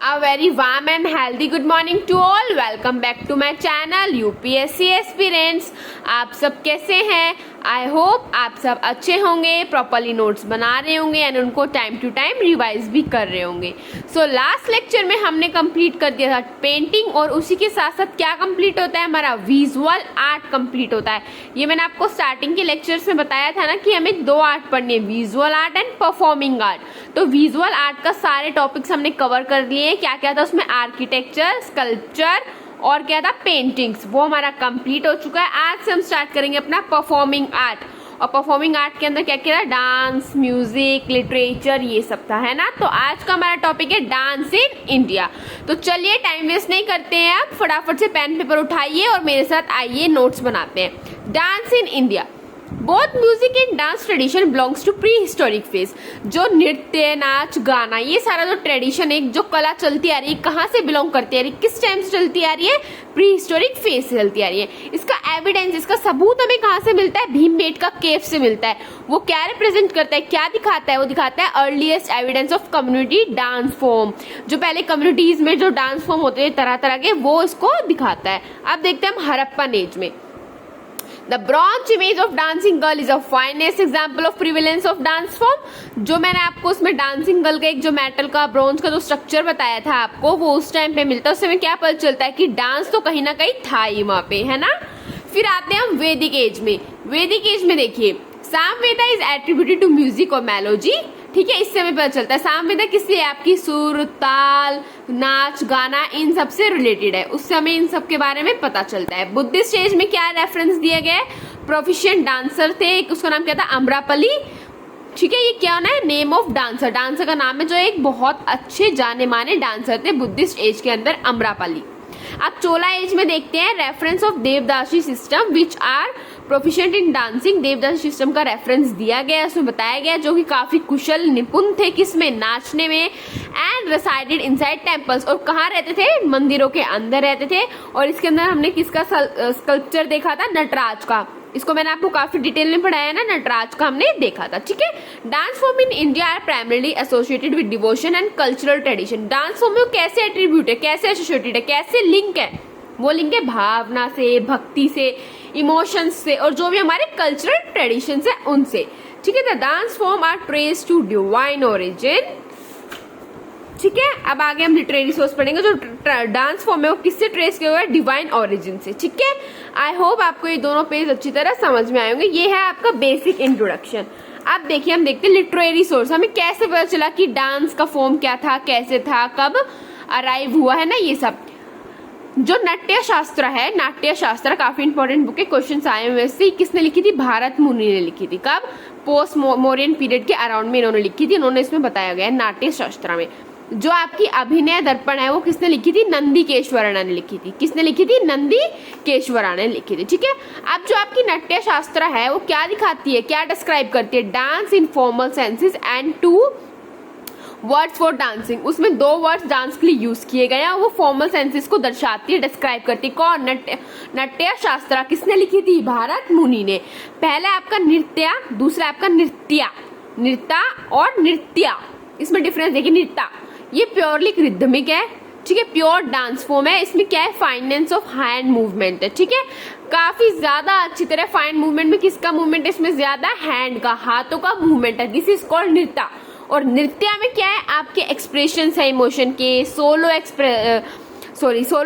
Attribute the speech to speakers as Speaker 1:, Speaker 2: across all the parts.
Speaker 1: A very warm and healthy good morning to all. Welcome back to my channel UPSC Aspirants. आप सब कैसे हैं? I hope आप सब अच्छे होंगे, प्रॉपरली नोट्स बना रहे होंगे एंड उनको टाइम टू टाइम रिवाइज भी कर रहे होंगे. सो लास्ट लेक्चर में हमने कंप्लीट कर दिया था पेंटिंग और उसी के साथ साथ क्या कंप्लीट होता है, हमारा विजुअल आर्ट कंप्लीट होता है. ये मैंने आपको स्टार्टिंग के लेक्चर्स में बताया था ना कि हमें दो आर्ट पढ़नी है, visual art and performing art. तो विजुअल आर्ट का सारे टॉपिक्स हमने कवर कर लिए. क्या क्या था उसमें, आर्किटेक्चर, स्कल्पचर और क्या था, पेंटिंग्स. वो हमारा कंप्लीट हो चुका है. आज से हम स्टार्ट करेंगे अपना परफॉर्मिंग आर्ट. और परफॉर्मिंग आर्ट के अंदर क्या क्या था, डांस, म्यूजिक, लिटरेचर, ये सब था, है ना. तो आज का हमारा टॉपिक है डांस इन इंडिया. तो चलिए टाइम वेस्ट नहीं करते हैं, आप फटाफट से पेन पेपर उठाइए और मेरे साथ आइए नोट्स बनाते हैं. Dance in India. Both music and dance tradition belongs to prehistoric phase. जो नृत्य, नाच, गाना, ये सारा जो ट्रेडिशन है, जो कला चलती आ रही है, कहाँ से बिलोंग करती आ रही है, किस टाइम से चलती आ रही है, प्री हिस्टोरिक फेज से चलती आ रही है. इसका एविडेंस, इसका सबूत हमें कहाँ से मिलता है, भीमबेटका केव से मिलता है. वो क्या रिप्रेजेंट करता है, क्या दिखाता है, वो दिखाता है earliest evidence of community dance form. जो पहले कम्युनिटीज में जो डांस फॉर्म होते हैं तरह तरह के, वो इसको दिखाता है. अब देखते हैं हम हड़प्पन एज में. The bronze image of dancing girl is a finest example of prevalence of dance form. जो मैंने आपको उसमें डांसिंग गर्ल का एक जो मेटल का ब्रॉन्ज का जो स्ट्रक्चर बताया था आपको, वो उस टाइम पे मिलता है. उससे हमें क्या पता चलता है कि डांस तो कहीं ना कहीं था ही वहां पे, है ना. फिर आते हैं हम वैदिक एज में. वैदिक एज में देखिए, Samaveda is attributed to music और मेलोडी. ठीक है, इससे हमें पता चलता है सामवेदा किससे, आपकी सुर, ताल, नाच, गाना, इन सब से रिलेटेड है. उससे हमें इन सब के बारे में पता चलता है. बुद्धिस्ट एज में क्या रेफरेंस दिया गया है, प्रोफिशिएंट डांसर थे, उसका नाम क्या था, अम्रपाली. ठीक है, ये क्या होना है, नेम ऑफ डांसर, डांसर का नाम है, जो एक बहुत अच्छे जाने माने डांसर थे बुद्धिस्ट एज के अंदर, अम्रपाली. अब चोला एज में देखते हैं reference of devadasi system which are proficient in dancing. Devadasi system का रेफरेंस दिया गया, उसमें बताया गया, जो कि काफी कुशल निपुण थे किसमें, नाचने में. एंड रेसाइडेड इनसाइड टेम्पल्स, और कहाँ रहते थे, मंदिरों के अंदर रहते थे. और इसके अंदर हमने किसका स्कल्पचर देखा था, नटराज का. इसको मैंने आपको काफी डिटेल में पढ़ाया ना, नटराज का हमने देखा था. ठीक है, dance form in India are primarily associated with devotion and cultural tradition. Dance form में कैसे एट्रीब्यूट है, कैसे एसोसिएटेड है, कैसे लिंक है, वो लिंक है भावना से, भक्ति से, इमोशंस से, और जो भी हमारे कल्चरल ट्रेडिशन है उनसे. ठीक है, the dance form are trace to divine origin. ठीक है, अब आगे हम लिटरेरी सोर्स पढ़ेंगे. जो डांस फॉर्म है वो किससे ट्रेस किया हुआ है, डिवाइन ओरिजिन से. ठीक है, आई होप आपको ये दोनों पेज अच्छी तरह समझ में आएंगे. ये है आपका बेसिक इंट्रोडक्शन. अब देखिए, हम देखते हैं लिटरेरी सोर्स. हमें कैसे पता चला कि डांस का फॉर्म क्या था, कैसे था, कब अराइव हुआ, है ना. ये सब जो नाट्य शास्त्र है, नाट्य शास्त्र काफी इंपॉर्टेंट बुक है, क्वेश्चन आए हुए से. किसने लिखी थी, भारत मुनि ने लिखी थी. कब, पोस्ट मौर्यन पीरियड के अराउंड में इन्होंने लिखी थी. इन्होंने इसमें बताया गया है नाट्य शास्त्र में. जो आपकी अभिनय दर्पण है वो किसने लिखी थी, नंदी केशवराणा ने लिखी थी. किसने लिखी थी, नंदी केशवराणा ने लिखी थी. ठीक है, अब जो आपकी नाट्य शास्त्र है वो क्या दिखाती है, क्या डिस्क्राइब करती है, dance in formal senses and two words for dancing. उसमें दो वर्ड्स डांस के लिए यूज किए गए हैं, वो फॉर्मल सेंसेस को दर्शाती है, डिस्क्राइब करती है. कौन, नाट्य शास्त्र किसने लिखी थी, भारत मुनि ने. पहला आपका नृत्य, दूसरा आपका नृत्या. नृत्या और नृत्या, इसमें डिफरेंस देखिए. नृत्या ये प्योरली रिदमिक है. ठीक है, प्योर डांस फॉर्म है. इसमें क्या है, फाइनेंस ऑफ हैंड मूवमेंट है. ठीक है, काफी ज्यादा अच्छी तरह फाइन मूवमेंट में किसका मूवमेंट है, इसमें ज्यादा हैंड का, हाथों का मूवमेंट है. दिस इज कॉल्ड नृत्य. और नृत्य में क्या है, आपके एक्सप्रेशन है इमोशन के, सोलो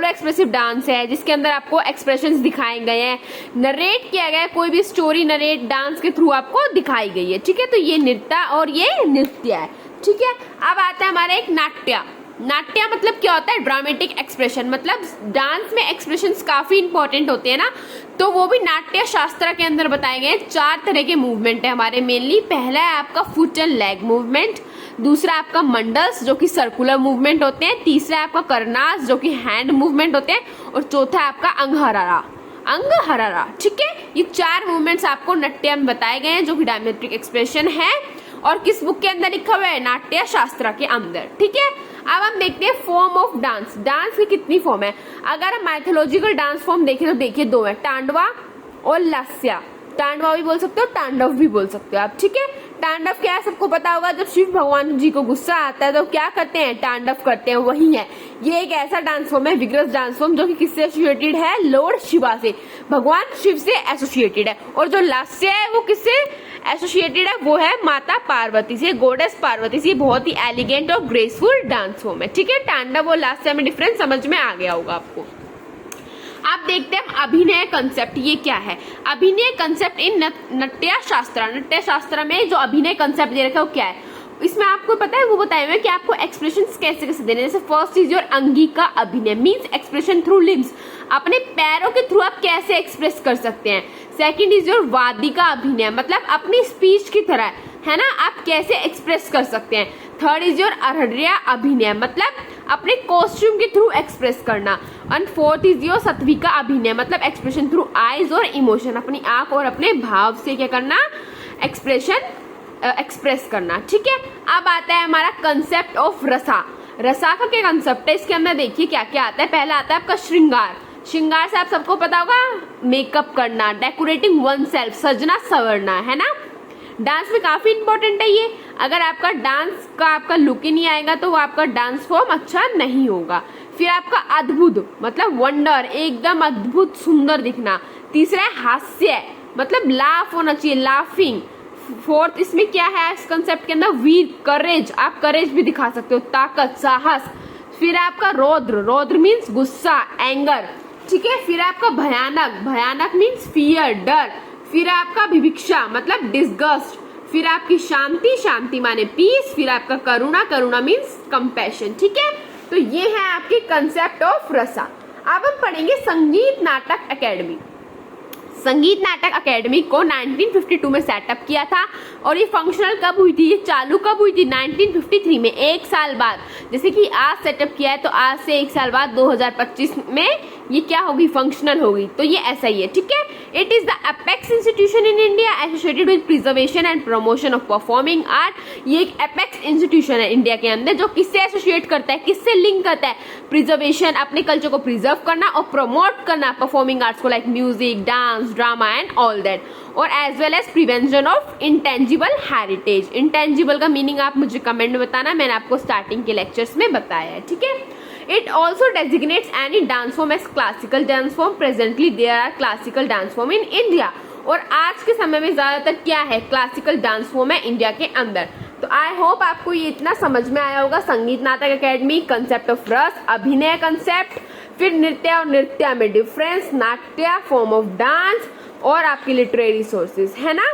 Speaker 1: एक्सप्रेसिव डांस है, जिसके अंदर आपको एक्सप्रेशंस दिखाए गए हैं, नरेट किया गया है, कोई भी स्टोरी नरेट डांस के थ्रू आपको दिखाई गई है. ठीक है, तो ये नृत्य और ये नृत्य है. ठीक है, अब आता है हमारा एक नाट्य. नाट्य मतलब क्या होता है, ड्रामेटिक एक्सप्रेशन. मतलब डांस में एक्सप्रेशंस काफी इंपॉर्टेंट होते हैं ना, तो वो भी नाट्य शास्त्र के अंदर बताए गए. 4 तरह के मूवमेंट है हमारे मेनली. पहला है आपका फुट एंड लेग मूवमेंट, दूसरा आपका मंडल्स जो कि सर्कुलर मूवमेंट होते हैं, तीसरा आपका करनास जो कि हैंड मूवमेंट होते हैं, और चौथा आपका अंगहरारा. ठीक है, ये 4 मूवमेंट्स आपको नाट्य में बताए गए हैं, जो कि डायमेट्रिक एक्सप्रेशन है. और किस बुक के अंदर लिखा हुआ है, नाट्य शास्त्र के अंदर. ठीक है, अब हम देखते हैं फॉर्म ऑफ डांस. डांस की कितनी फॉर्म है. अगर हम माइथोलॉजिकल डांस फॉर्म देखें तो देखिए 2 है, टांडवा और लास्या. टांडवा भी बोल सकते हो, तांडव भी बोल सकते हो आप, ठीक है। तांडव क्या है सबको पता होगा, जब शिव भगवान जी को गुस्सा आता है तो क्या करते हैं, तांडव करते हैं, वही है। ये एक ऐसा डांस फॉर्म है, विग्रस डांस फॉर्म, जो कि किससे एसोसिएटेड है, लॉर्ड शिवा से, भगवान शिव से एसोसिएटेड है। और जो लास्य है वो किससे एसोसिएटेड है, वो है माता पार्वती से, गॉडेस पार्वती से। बहुत ही एलिगेंट और ग्रेसफुल डांस फॉर्म है, ठीक है। तांडव और लास्य में डिफरेंस समझ में आ गया होगा आपको। आप देखते हैं अभिनय कंसेप्ट, ये क्या है, अभिनय कंसेप्ट इन नट्य शास्त्र। नट्य शास्त्र में जो अभिनय कंसेप्ट दे रखा है वो क्या है, इसमें आपको पता है, वो बताया हुआ है कि आपको एक्सप्रेशंस कैसे कैसे देने। जैसे फर्स्ट इज योर अंगिका अभिनय, मीन्स एक्सप्रेशन थ्रू लिम्स, अपने पैरों के थ्रू आप कैसे एक्सप्रेस कर सकते हैं। सेकंड इज योर वादिका अभिनय, मतलब अपनी स्पीच की तरह, है ना, आप कैसे एक्सप्रेस कर सकते हैं। थर्ड इज योर अर्हड्या अभिनय, मतलब अपने कॉस्ट्यूम के थ्रू एक्सप्रेस करना। एंड फोर्थ इज योर सत्विका अभिनय, मतलब एक्सप्रेशन थ्रू आईज और इमोशन, अपनी आंख और अपने भाव से क्या करना, एक्सप्रेस करना, ठीक है। अब आता है हमारा कंसेप्ट ऑफ रसा। रसा का क्या कंसेप्ट है, इसके अंदर देखिए क्या क्या आता है। पहला आता है आपका श्रृंगार। श्रृंगार से आप सबको पता होगा, मेकअप करना, डेकोरेटिंग वन सेल्फ, सजना संवरना, है ना। डांस में काफी इंपॉर्टेंट है ये। अगर आपका डांस का आपका लुक ही नहीं आएगा तो वो आपका डांस फॉर्म अच्छा नहीं होगा। फिर आपका अद्भुत, मतलब वंडर, एकदम अद्भुत सुंदर दिखना। तीसरा है हास्य, मतलब लाफ होना चाहिए, लाफिंग। फोर्थ इसमें क्या है इस कंसेप्ट के अंदर, वीर, करेज, आप करेज भी दिखा सकते हो, ताकत, साहस। फिर आपका रौद्र, रौद्र मीन्स गुस्सा, एंगर, ठीक है। फिर आपका भयानक, भयानक मीन्स फियर, डर। फिर आपका विभिक्षा, मतलब डिस्गस्ट। फिर आपकी शांति, शांति माने पीस। फिर आपका करुणा, करुणा मीन्स कंपैशन, ठीक है। तो ये है आपके कंसेप्ट ऑफ रसा। अब हम पढ़ेंगे संगीत नाटक अकेडमी। संगीत नाटक अकेडमी को 1952 में सेटअप किया था। और ये फंक्शनल कब हुई थी, ये चालू कब हुई थी, 1953 में, एक साल बाद। जैसे कि आज सेटअप किया है तो आज से एक साल बाद 2025 में ये क्या होगी, फंक्शनल होगी। तो ये ऐसा ही है, ठीक है। It is the apex institution in India associated with preservation and promotion of performing art. ये एक अपेक्स इंस्टीट्यूशन है इंडिया के अंदर, जो किससे एसोसिएट करता है, किससे लिंक करता है, प्रिजर्वेशन, अपने कल्चर को प्रिजर्व करना, और प्रमोट करना परफॉर्मिंग आर्ट्स को, like music, dance, drama and all that. और as well as prevention of intangible heritage. Intangible का मीनिंग आप मुझे कमेंट में बताना, मैंने आपको स्टार्टिंग के लेक्चर्स में बताया है, ठीक है। It also designates any dance form as classical dance form. Presently there are classical dance form in India. और आज के समय में ज्यादातर क्या है, क्लासिकल डांस फॉर्म है इंडिया के अंदर। तो आई होप आपको ये इतना समझ में आया होगा। संगीत नाटक अकेडमी, कंसेप्ट ऑफ रस, अभिनय कंसेप्ट, फिर नृत्य और नृत्य में डिफरेंस, नाट्य फॉर्म ऑफ डांस, और आपकी लिटरेरी सोर्सेज, है ना।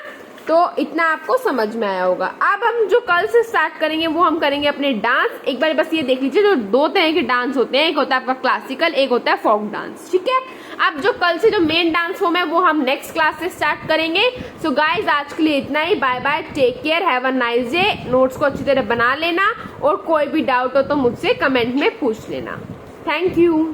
Speaker 1: तो इतना आपको समझ में आया होगा। अब हम जो कल से स्टार्ट करेंगे वो हम करेंगे अपने डांस। एक बार बस ये देख लीजिए, जो दो तरह के डांस होते हैं, एक होता है आपका क्लासिकल, एक होता है फोक डांस, ठीक है। अब जो कल से जो मेन डांस फॉर्म है वो हम नेक्स्ट क्लास से स्टार्ट करेंगे। सो गाइज आज के लिए इतना ही। Bye bye, take care, have a nice day. Notes को अच्छी तरह बना लेना, और कोई भी डाउट हो तो मुझसे कमेंट में पूछ लेना। Thank you.